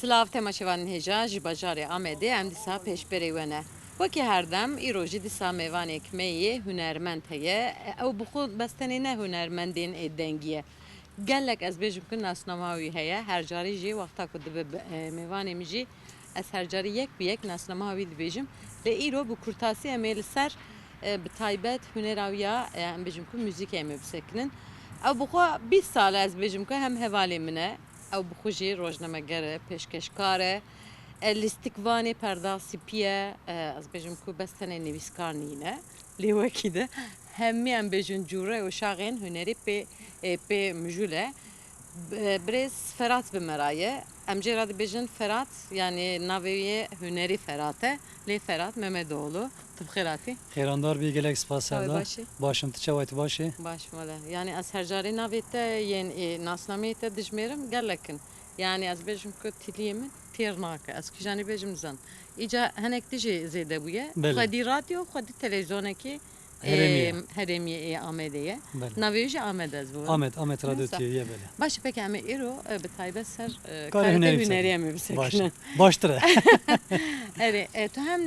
Slav temaşevan heja ji bajarê Amedê em dîsa pêşberê we ne. Wekî herdem îro jî dîsa mêvanek me yê hunermend heye. Ew bi xwe bestenê ne hunermendên êdengî ye. Gelek ez bêjim ku nasnama wî heye. Her carî jî wexta ku dibe mêvanê min jî ez her carî yek bi yek nasnama wî dibêjim. Lê îro bi kurtasî em ê li ser bi taybet hunera wî ya em bêjim ku mûzîkê em ê bisekinin. Ew bi xwe 20 sal ez bêjim ku hem hevalê min e. Ew bi xwe jî rojnameger e, pêşkeşkar e. Lîstikvanê perdasî piye, ez bêjim ku bes tenê nivîskar nîne. Lê wekî de hemî em bêjin cûre û şaxên hunerî pê mijûl e. Birêz Ferhat bi me ra ye. Em jê ra dibêjin Ferhat, yani navê wê hunerî Ferhat e. Lê Ferhat Memedoğlu. Tu bi xêr hatî? Xêrandar bî gelek spas Ew ê hevda. başî? Başım tu çawa tu başê? Baş mele. Yani ez her carê navê te yên nasnameyê te dijmêrim gelekin. Yani ez bêjim ku tiliyê min têr nake. Ez kîjanî bêjim nizan. Îca hinek dijî zêde bûye. Belê. Xwedî radyo, xwedî televizyonekî Herêmiye. herêmiyê Amedê ye. Belê. Navê jî Amed ez bû. Ahmet radyo Neyse. tiye belê. Baş peki em ê îro bi taybet ser Karê karê hunerî hunerî bisekinin. em ê Baş. bisekinin. Baştır e. Erê tu hem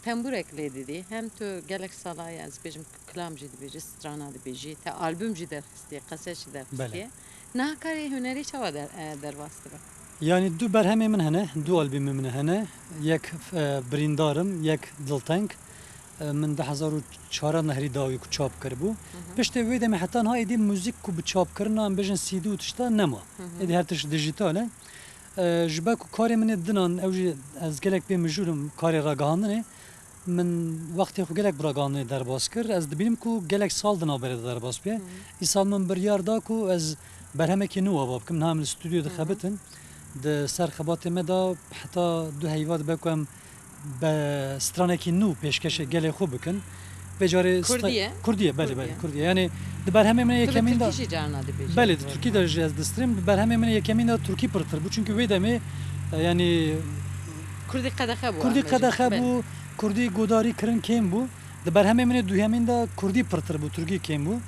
temburek lê didî hem tu gelek salaya ez bêjim kilam jî dibêjî, strana dibêjî, te albüm jî derxistiye, qeset jî derxistiye. Nakarê hunerî çawa derbas dibe? Yani du berhemê min hene, du albümê min hene. Yek birîndarım, yek dilteng. Min 2004 nehrî dawî ku çap kiribû. Piştê wê demê heta niha êdî müzik ku bi çapkirina em bêjin CD û tişta nema. Êdî her tişt dijîtal e. Ji ber ku karê min ê dinan ew jî ez gelek pê mijûlim karê ragihandinê. Min wextê xwe gelek bi ragihandinê derbas kir. Ez dibînim ku gelek sal di navberê de derbas bûye. Îsal min biryar da ku ez berhemekî nû ava bikim. Niha em li stûdyo dixebitin. Di ser xebatê me da heta du heyva dibe ku em be stranekî nû pêşkeşê gelê xwe bikin. Vê carê Kurdiye? Kurdiye, belê belê Kurdiye. Yani di berhemê min Tu bi yekemîn da Tirkî jî carna dibêjî. belê di Tirkî de jî ez distîrim. Di berhemê min yekemîn da Tirkî pirtir bû. Çünkü wê demê yani Kurdî qedexe bû. Kurdî qedexe bû, Kurdî godarî kirin kêm bû. Di berhemê min duyemîn da Kurdî pirtir bû, Tirkî kêm bû.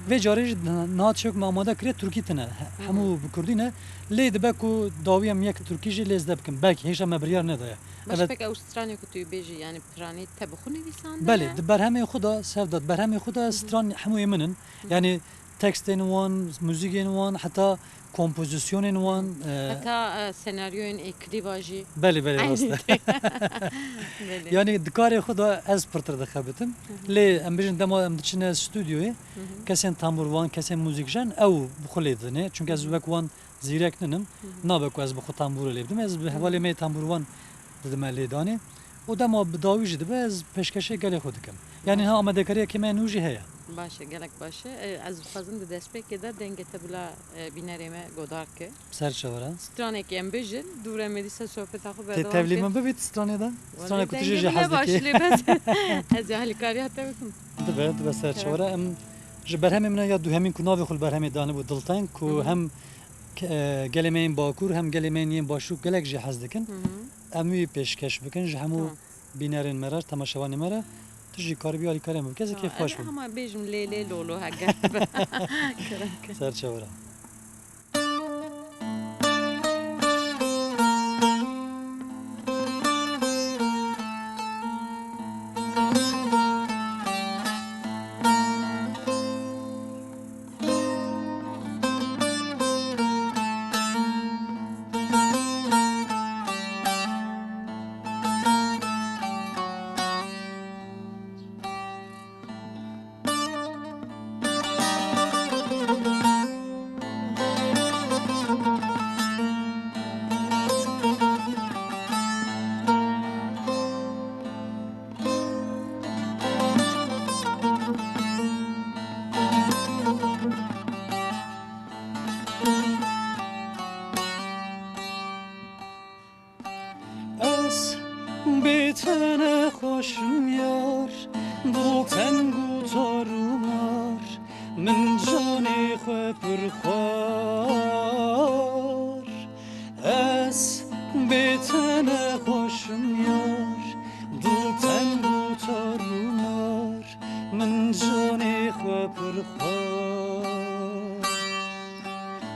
Vê carê jî niha çêk me amade kiriye Tirkî tune. Hemû bi Kurdî ne. Lê dibe ku dawî em yek Tirkî jî lêz de bikim. Belkî hêja me biryar nedaye. Baş Evet. pek ew stranê ku tu yê bêjî yani piranî te bi xwe nivîsandine? Belê di berhemê xwe da sevda di berhemê xwe da stran hemûyê min in. Yani tekstên wan, müzikên wan, heta kompozisyonên wan. Heta senaryoyên klîba jî. Belê belê rast e. Belê. Yani di karê xwe da ez pirtir dixebitim. Lê em bêjin dema em diçine stûdyoyê kesên tambûrvan, kesên mûzîkjan ew bi xwe lê didin. Çünkü ez wek wan zîrek ninim. Nabe ku ez bi xwe tambûrê lê bidim. Ez bi hevalê me tambûrvan didim me lê danê. O dema bi dawî jî dibe ez pêşkeşê gelê xwe dikim. Yani ha amedekariyekê me nû jî heye. Baş e gelek baş e. Ez dixwazim di destpêkê de dengê te bila bînerê me godar ke. Ser çewre. Stranekî em bêjin, dûr em ê dîsa sohbeta xwe Te berdewam tevlî ke. min bibît stranê de? Stranê ku tu jî Dengê hez baş dikî. lê bes. Ez ê alîkariya te bikim. Dibe ser çewre. Em ji berhemê min ya duhemîn ku navê xwe li berhemê danî bû dilteng ku hem gelê me yên bakur hem gelê me yên başûk gelek jî hez dikin. Em wî pêşkeş bikin ji hemû bînerên me re, temaşevanê me re. Tu jî karibî alîkarê me kesekê xweş bû. Hema bêjim lê lê lolo hege. Ser çewre. Ez bitene hoşum yar, dilten gutarumar, min canî xwe pirxwar. Ez bitene hoşum yar, dilten gutarumar, min canî xwe pirxwar.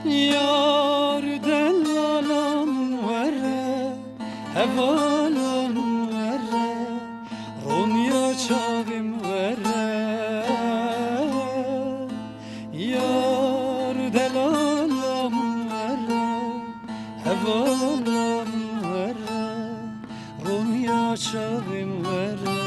Yar delalam were hevalon vere Ronya çavim vere Yar delalam vere Hevalon vere Ronya çavim vere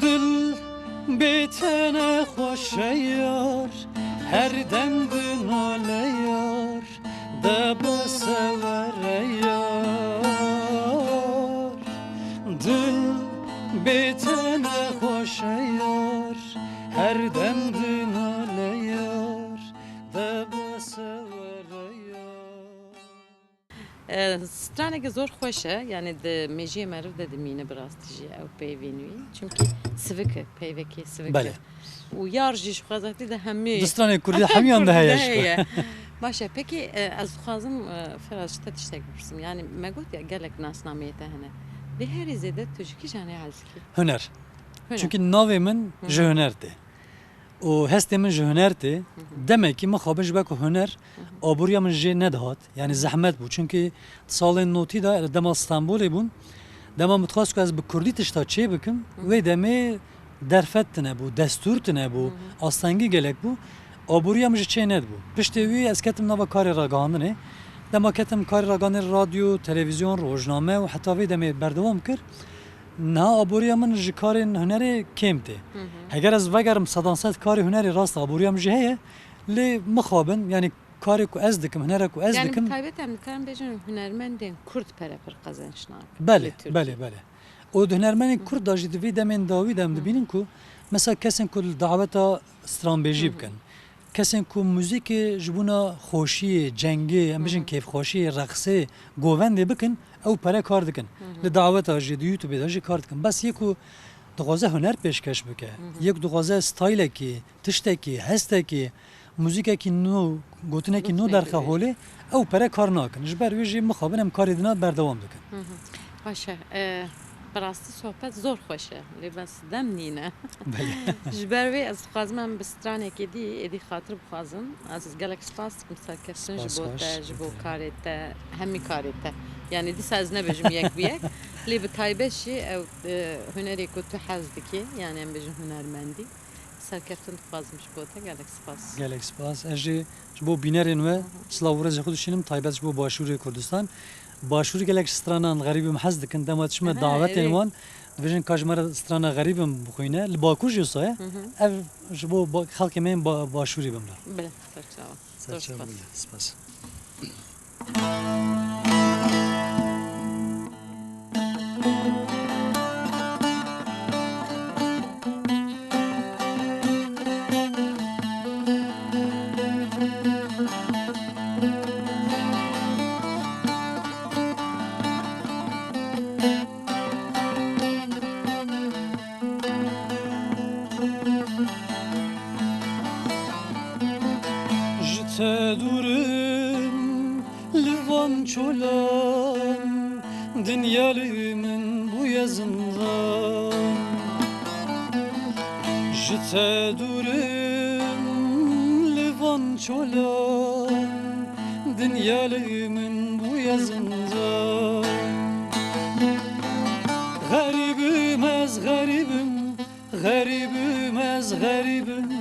Dil bitene hoş yar Her demdin ale yar Debe sever yar Dil bitene hoş yar Her demdin ale yar Debe sever yar Straneke zor xweş e yani de mejiyê meriv de dimîne bi rastî jî ew peyvên wî çimkî sivik e peyvekê sivik Bele. e û yar jî ji xwezatî de hemî Distranê Kurdî hemyan de heye Baş e pekî ez dixwazim Firaz ji te tiştek bipirsim yani me got ya gelek nasnameyê te hene lê herî zêde tu ji kî janê hez dikî? Hüner Hüner. Çünkü navê min ji huner tê û hestê min ji huner tê demekî min xwe ji ber ku huner aboriya min jê nedihat yani zehmet bû çünkü salên notî da dema Stenbolê bûn dema min dixwast ku ez bi Kurdî tişta çê bikim wê demê derfet tune bû destûr tune bû astengî gelek bû aboriya min ji çê nedibû piştî wî ez ketim nava karê ragihandinê dema ketim karê ragihandinê radyo televîzyon rojname û heta vê demê berdewam kir Niha aboriya min ji karên hunerê kêm tê. Heger ez vegerim sedan sed karê hunerê rast aboriya min jî heye lê mixabin yani karê ku ez dikim hunerê ku ez Yani dikim taybet em dikarim bêjin hunermendên Kurd perepir qezençnak. Bele bele O hunermenên Kurd da jî di vê demên dawî de em dibînin ku mesela kesên ku li daveta stranbêjî bikin kesên ku muzîkê ji bûna xweşiyê cengê em bijin kêfxweşiyê reqsê govendê bikin ew pere kar dikin li daveta jî di YouTubeê de jî kar dikin bes yek ku dixwaze huner pêşkeş bike yek dixwaze stylekî tiştekî hestekî muzîkekî nû gotinekî nû derxe holê ew pere kar nakin ji ber wê jî mixabin em karê dina berdewam dikin Baş e bi rastî sohbet zor xweş e lê bes dem nîne ji ber wê ez dixwazim em bi stranekê dî êdî xatir bixwazim ez gelek spas dikim serkeftin ji bo te ji bo karê te hemî karê te yani dîsa ez nebêjim yek bi yek lê bi taybet jî ew hunerê ku tu hez dikî yani em bêjin hunermendî serkeftin dixwazim ji bo te gelek spas Gelek spas ez jî ji bo bînerên we silav ji xwe dişînim taybet ji bo Başûrê Kurdistan Başûrê gelek stranan xerîbim hez dikin dema çime davetên wan dibêjin ka ji me re strana xerîbim bixwîne li Bakur jî saye ev ji bo xelkê me yên Başûrê bimre Bile serçava zor spas Spas Jite durum livan çolan Dünyalımın bu yazından Jite durum livan çolan Dünyalımın bu yazından Garibim ez garibim Garibim ez garibim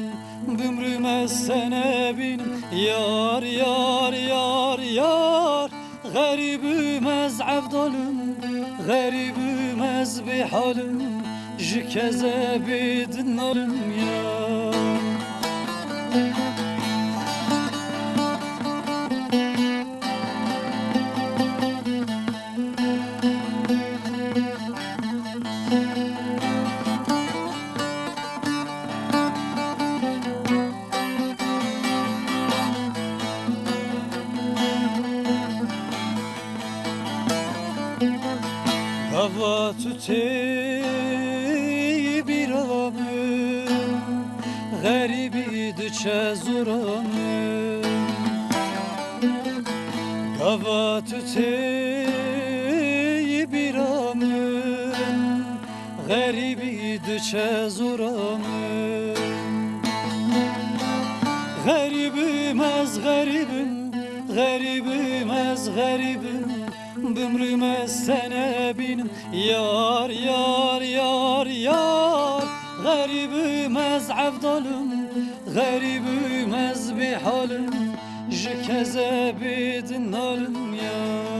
Bümrüm ez sene benim Yar yar yar yar Garibim ez avdalım Garibim ez bihalim Jikeze bidinarım yar Hava tüteyi غریبی دچه زورانم گاوا تو تی بیرانم غریبی دچه زورانم غریبim az garibim Garibim az garibim Bümrüm az sene binim Yar yar yar yar Garibim az avdalım Garibim az bihalim Jikeze bidin halim yar